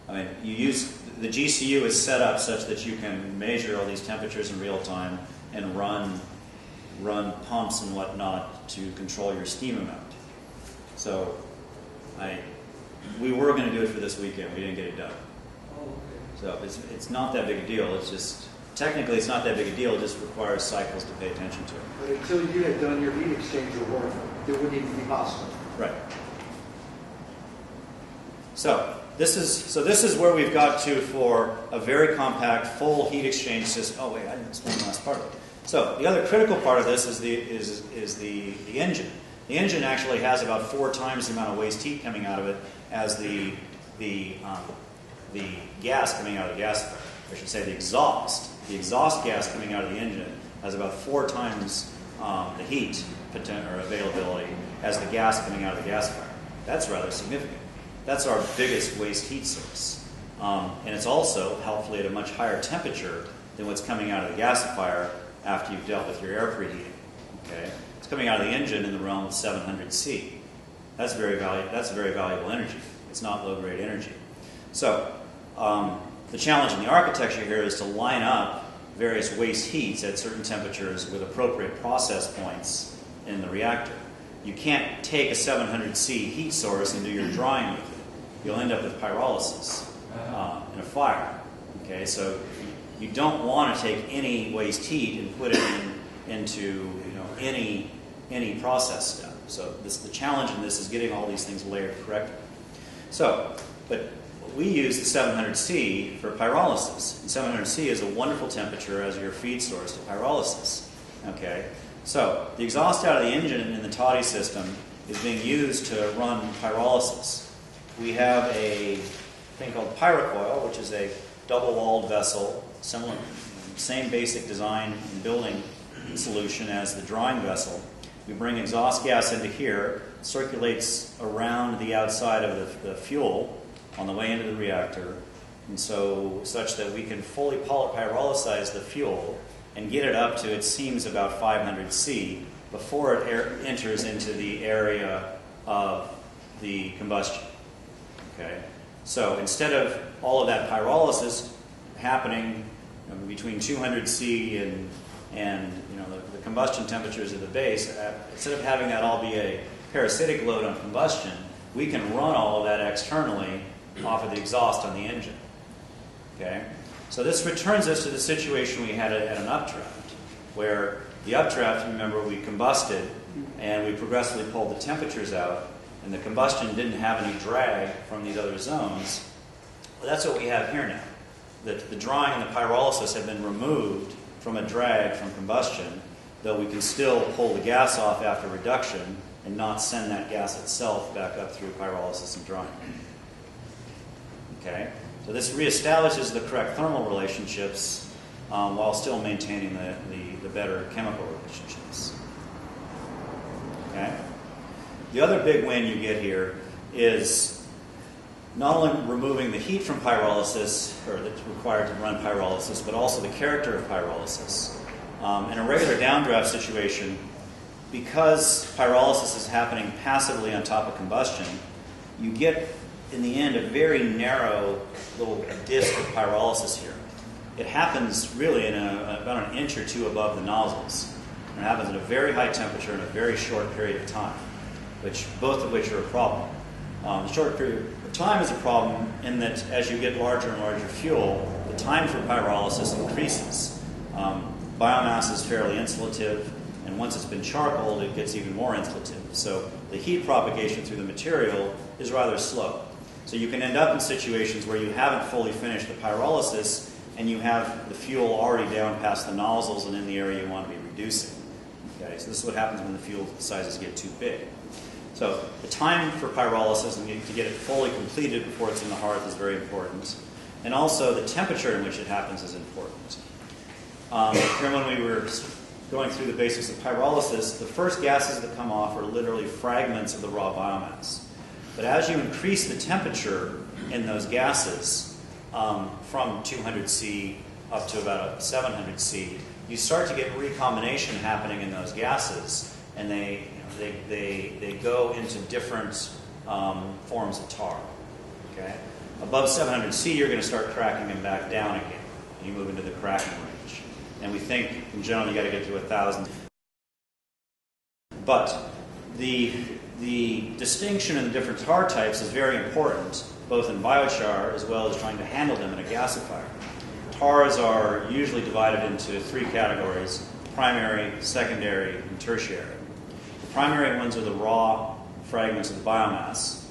I mean, you use, the GCU is set up such that you can measure all these temperatures in real time and run pumps and whatnot to control your steam amount. So we were going to do it for this weekend. We didn't get it done. Oh, okay. So it's not that big a deal. It's just, technically it's not that big a deal. It just requires cycles to pay attention to it. But until you had done your heat exchanger work, it wouldn't even be possible. Right. So this is where we've got to for a very compact, full heat exchange system. Oh wait, I didn't explain the last part of it. So the other critical part of this is the engine. The engine actually has about 4 times the amount of waste heat coming out of it as the gas coming out of the gasifier. I should say the exhaust. The exhaust gas coming out of the engine has about 4 times the heat or availability as the gas coming out of the gasifier. That's rather significant. That's our biggest waste heat source. And it's also, helpfully, at a much higher temperature than what's coming out of the gasifier after you've dealt with your air preheating. Okay? It's coming out of the engine in the realm of 700 C. That's very valuable energy. It's not low-grade energy. So the challenge in the architecture here is to line up various waste heats at certain temperatures with appropriate process points in the reactor. You can't take a 700 C heat source and do your drying with it. You'll end up with pyrolysis in a fire. Okay, so you don't want to take any waste heat and put it into any process step. So the challenge in this is getting all these things layered correctly. So, but we use the 700 C for pyrolysis. And 700 C is a wonderful temperature as your feed source to pyrolysis. Okay, so the exhaust out of the engine in the toddy system is being used to run pyrolysis. We have a thing called pyrocoil, which is a double-walled vessel, similar, same basic design and building solution as the drying vessel. We bring exhaust gas into here, circulates around the outside of the fuel on the way into the reactor, and so such that we can fully pyrolysize the fuel and get it up to, it seems, about 500 C before it enters into the area of the combustion. Okay, so instead of all of that pyrolysis happening between 200 C and the combustion temperatures of the base, instead of having that all be a parasitic load on combustion, we can run all of that externally off of the exhaust on the engine. Okay, so this returns us to the situation we had at an updraft, where the updraft, remember, we combusted and we progressively pulled the temperatures out, and the combustion didn't have any drag from these other zones. Well, that's what we have here now. The drying and the pyrolysis have been removed from a drag from combustion, though we can still pull the gas off after reduction and not send that gas itself back up through pyrolysis and drying. Okay, so this reestablishes the correct thermal relationships while still maintaining the better chemical relationships. Okay. The other big win you get here is not only removing the heat from pyrolysis, or that's required to run pyrolysis, but also the character of pyrolysis. In a regular downdraft situation, because pyrolysis is happening passively on top of combustion, you get, in the end, a very narrow little disc of pyrolysis here. It happens really in about an inch or two above the nozzles. And it happens at a very high temperature in a very short period of time, both of which are a problem. The short period of time is a problem in that as you get larger and larger fuel, the time for pyrolysis increases. Biomass is fairly insulative, and once it's been charcoaled, it gets even more insulative. So the heat propagation through the material is rather slow. So you can end up in situations where you haven't fully finished the pyrolysis, and you have the fuel already down past the nozzles and in the area you want to be reducing. Okay, so this is what happens when the fuel sizes get too big. So the time for pyrolysis and to get it fully completed before it's in the hearth is very important. And also the temperature in which it happens is important. Here when we were going through the basics of pyrolysis, the first gases that come off are literally fragments of the raw biomass. But as you increase the temperature in those gases from 200 C up to about 700 C, you start to get recombination happening in those gases, and they go into different forms of tar. Okay, Above 700 C, you're going to start cracking them back down again. You move into the cracking range. And we think, in general, you got to get to 1,000. But the distinction in the different tar types is very important, both in biochar as well as trying to handle them in a gasifier. Tars are usually divided into three categories: primary, secondary, and tertiary. The primary ones are the raw fragments of the biomass.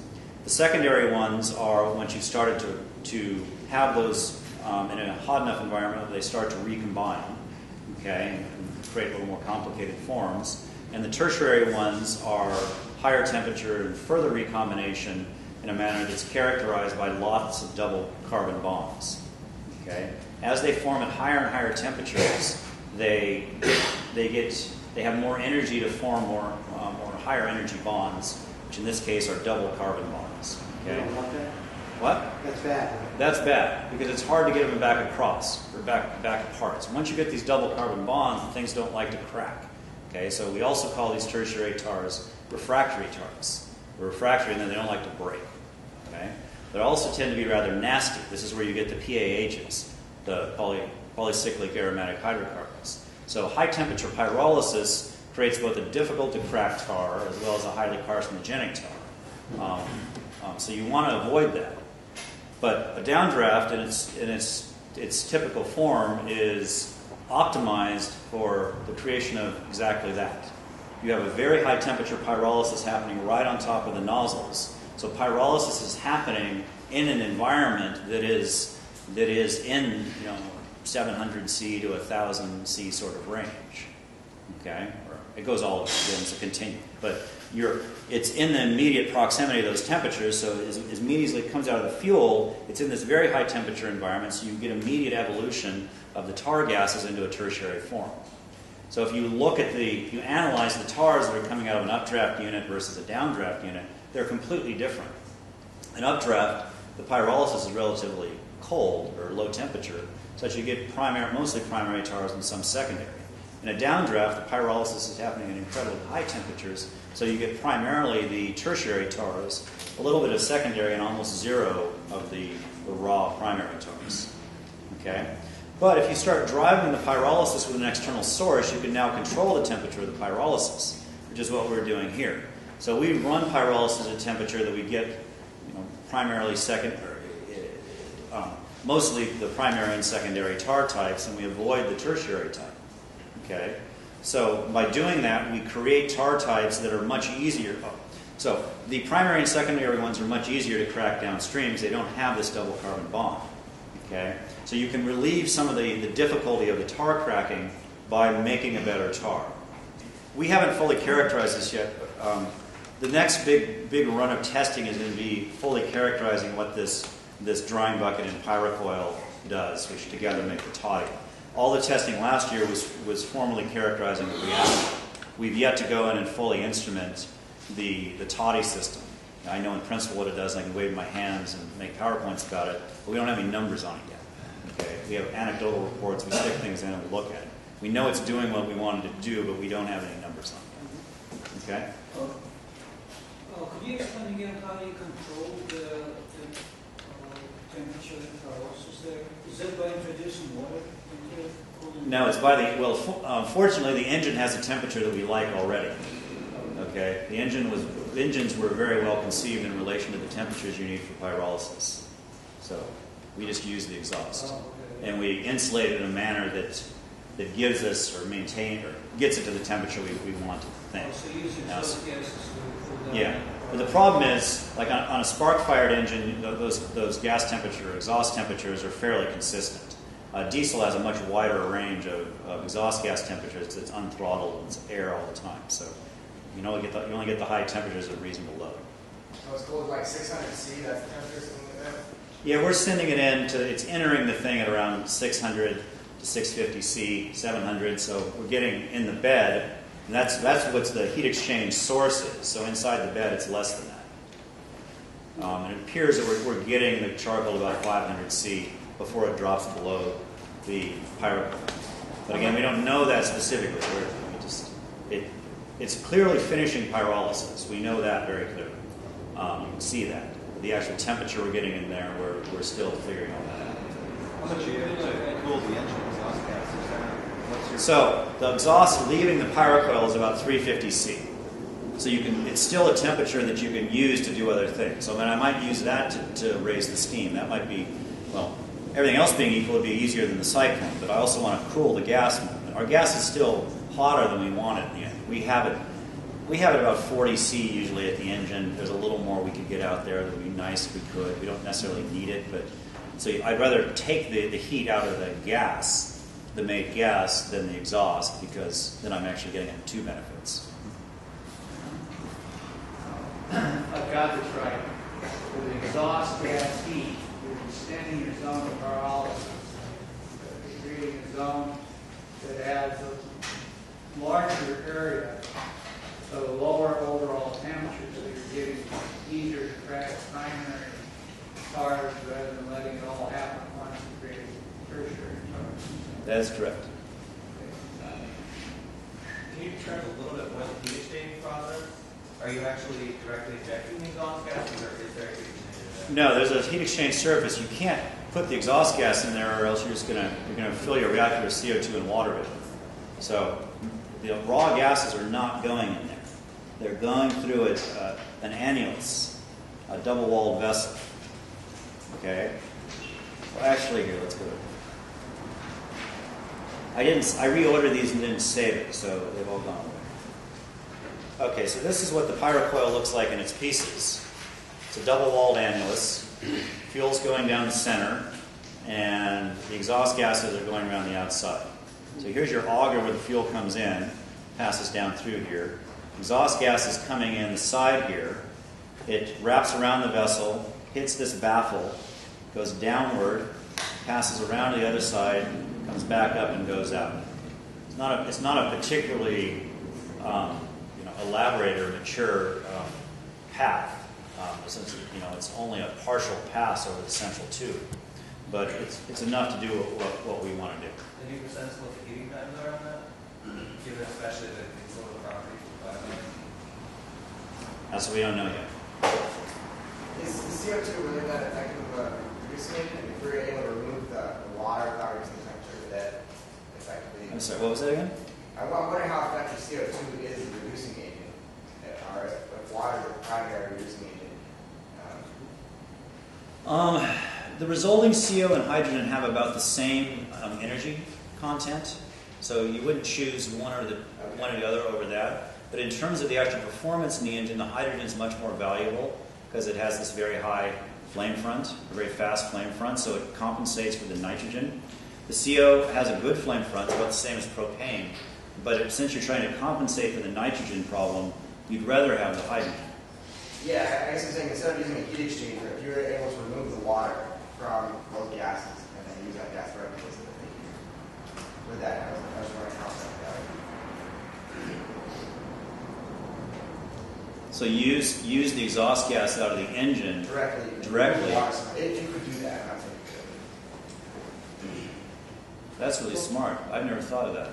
The secondary ones are once you've started to have those in a hot enough environment, they start to recombine, okay, and create a little more complicated forms. And the tertiary ones are higher temperature and further recombination in a manner that's characterized by lots of double carbon bonds. Okay? As they form at higher and higher temperatures, they have more energy to form more higher energy bonds, which in this case are double carbon bonds. Okay? You don't want that? What? That's bad. That's bad, because it's hard to get them back across, or back apart. So once you get these double carbon bonds, things don't like to crack. Okay, so we also call these tertiary tars refractory tars. They're refractory and then they don't like to break. Okay? They also tend to be rather nasty. This is where you get the PAHs, the polycyclic aromatic hydrocarbons. So high temperature pyrolysis creates both a difficult to crack tar as well as a highly carcinogenic tar. So you want to avoid that. But a downdraft in its typical form is optimized for the creation of exactly that. You have a very high temperature pyrolysis happening right on top of the nozzles. So pyrolysis is happening in an environment that is in 700 C to 1,000 C sort of range. Okay, or it goes all again, it's a continuum, but it's in the immediate proximity of those temperatures. So as immediately it comes out of the fuel, it's in this very high temperature environment. So you get immediate evolution of the tar gases into a tertiary form. So if you you analyze the tars that are coming out of an updraft unit versus a downdraft unit, they're completely different. In updraft, the pyrolysis is relatively cold or low temperature, such you get mostly primary tars and some secondary. In a downdraft, the pyrolysis is happening at incredibly high temperatures, so you get primarily the tertiary tars, a little bit of secondary, and almost zero of the raw primary tars. Okay? But if you start driving the pyrolysis with an external source, you can now control the temperature of the pyrolysis, which is what we're doing here. So we run pyrolysis at a temperature that we get, primarily mostly the primary and secondary tar types, and we avoid the tertiary type. Okay, so by doing that, we create tar types that are much easier. So the primary and secondary ones are much easier to crack downstream because they don't have this double carbon bond. Okay, so you can relieve some of the difficulty of the tar cracking by making a better tar. We haven't fully characterized this yet. The next big run of testing is going to be fully characterizing what this drying bucket and pyrocoil does, which together make the toddy. All the testing last year was formally characterizing the reaction. We've yet to go in and fully instrument the toddy system. Now, I know in principle what it does, and I can wave my hands and make PowerPoints about it, but we don't have any numbers on it yet. Okay? We have anecdotal reports, we stick things in and we look at it. We know it's doing what we wanted to do, but we don't have any numbers on it. Okay? Could you explain again how you control the temperature and pyrolysis there? Is that by introducing water into the cooling? No, it's by fortunately the engine has a temperature that we like already. Okay? The engines were very well conceived in relation to the temperatures you need for pyrolysis. So we just use the exhaust. And we insulate it in a manner that gives us or maintains or gets it to the temperature we want to think. So using those gases to cool down. Yeah. But the problem is, like on a spark-fired engine, those gas temperature, exhaust temperatures are fairly consistent. Diesel has a much wider range of exhaust gas temperatures. It's unthrottled and it's air all the time. So you only get the high temperatures at a reasonable load. So it's cold like 600 C, that's the temperature, something like that? Yeah, we're sending it it's entering the thing at around 600 to 650 C, 700, so we're getting in the bed, and that's what the heat exchange source is. So inside the bed, it's less than that. And it appears that we're getting the charcoal to about 500 C before it drops below the pyrocoil. But again, we don't know that specifically. It's clearly finishing pyrolysis. We know that very clearly. You can see that. The actual temperature we're getting in there, we're still figuring all that out. How much are you able to cool the engine exhaust gas? What's your So the exhaust leaving the pyrocoil is about 350 C. So it's still a temperature that you can use to do other things. So I might use that to raise the steam. That might be, well, everything else being equal, it would be easier than the cyclone. But I also want to cool the gas movement. Our gas is still hotter than we want it in the end. We have it about 40 C usually at the engine. There's a little more we could get out there. That would be nice if we could. We don't necessarily need it, but so I'd rather take the heat out of the gas, the made gas, than the exhaust, because then I'm actually getting two benefits. I've got this right. With the exhaust gas heat, you're extending your zone of pyrolysis. You're creating a zone that has a larger area, so lower overall temperature, so you're getting easier to crack primary charge rather than letting it all happen at once and creating tertiary charge. That is correct. Can you describe a little bit more the heat exchange process? Are you actually directly injecting the exhaust gas, or is there a heat exchanger there? No, there's a heat exchange surface. You can't put the exhaust gas in there, or else you're gonna fill your reactor with CO2 and water vapor. So the raw gases are not going in there. They're going through an annulus, a double-walled vessel. Okay. Well, actually, here, let's go. I reordered these and didn't save it, so they've all gone away. Okay, so this is what the pyrocoil looks like in its pieces. It's a double-walled annulus. Fuel's going down the center, and the exhaust gases are going around the outside. So here's your auger where the fuel comes in, passes down through here. Exhaust gas is coming in the side here. It wraps around the vessel, hits this baffle, goes downward, passes around to the other side, comes back up and goes out. It's not a particularly elaborate or mature path. Since it's only a partial pass over the central tube, but it's enough to do what we want to do. Any sense what the heating times are on that? Given especially the control of the property for 5 minutes? That's what we don't know yet. Is the CO2 really that effective of reducing it? And if we're able to remove the water without reducing the temperature, would that effectively? I'm sorry, what was that again? I'm wondering how effective CO2 is in reducing agent, or if water is the primary reducing agent. The resulting CO and hydrogen have about the same energy content, so you wouldn't choose one or the other over that. But in terms of the actual performance in the engine, the hydrogen is much more valuable because it has this very high flame front, a very fast flame front, so it compensates for the nitrogen. The CO has a good flame front, it's about the same as propane, but since you're trying to compensate for the nitrogen problem, you'd rather have the hydrogen. Yeah, I guess I'm saying instead of using a heat exchanger, if you were able to remove the water from both gases and then use that gas for everything, with that, I was wondering how that. So use the exhaust gas out of the engine Directly. If you could do that, I'm not saying you could. That's really smart. I've never thought of that.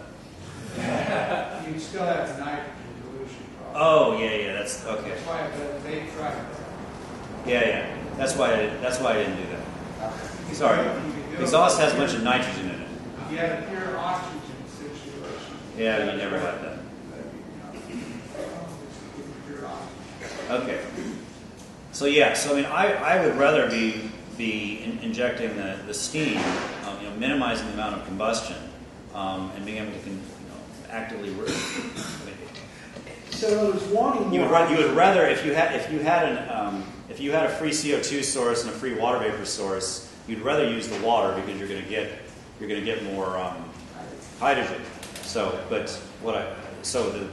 You still have the nitrogen dilution problem. Oh, yeah, that's okay. That's why they tried that. Yeah. That's why I didn't do that. Okay. Sorry. The exhaust has a bunch of nitrogen in it. If you had a pure oxygen situation. Yeah, you never had that. Pure oxygen. Okay. So I would rather be injecting the steam, minimizing the amount of combustion, and being able to actively. So there's wanting You would rather if you had a free CO2 source and a free water vapor source, you'd rather use the water because you're going to get more hydrogen. So the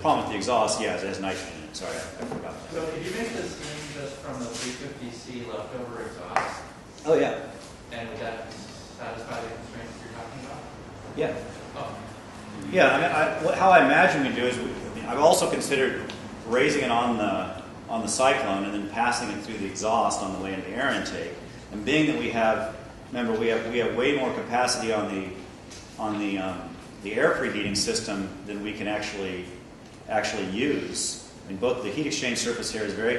problem with the exhaust, it has nitrogen in it. Sorry, I forgot. So if you make the steam just from the 350C leftover exhaust, Oh yeah, and would that satisfy the constraints you're talking about? yeah. Oh. Yeah, how I imagine we do is I've also considered raising it on the cyclone and then passing it through the exhaust on the way into the air intake. And being that we have way more capacity on the air preheating system than we can actually use. I mean, both the heat exchange surface here is very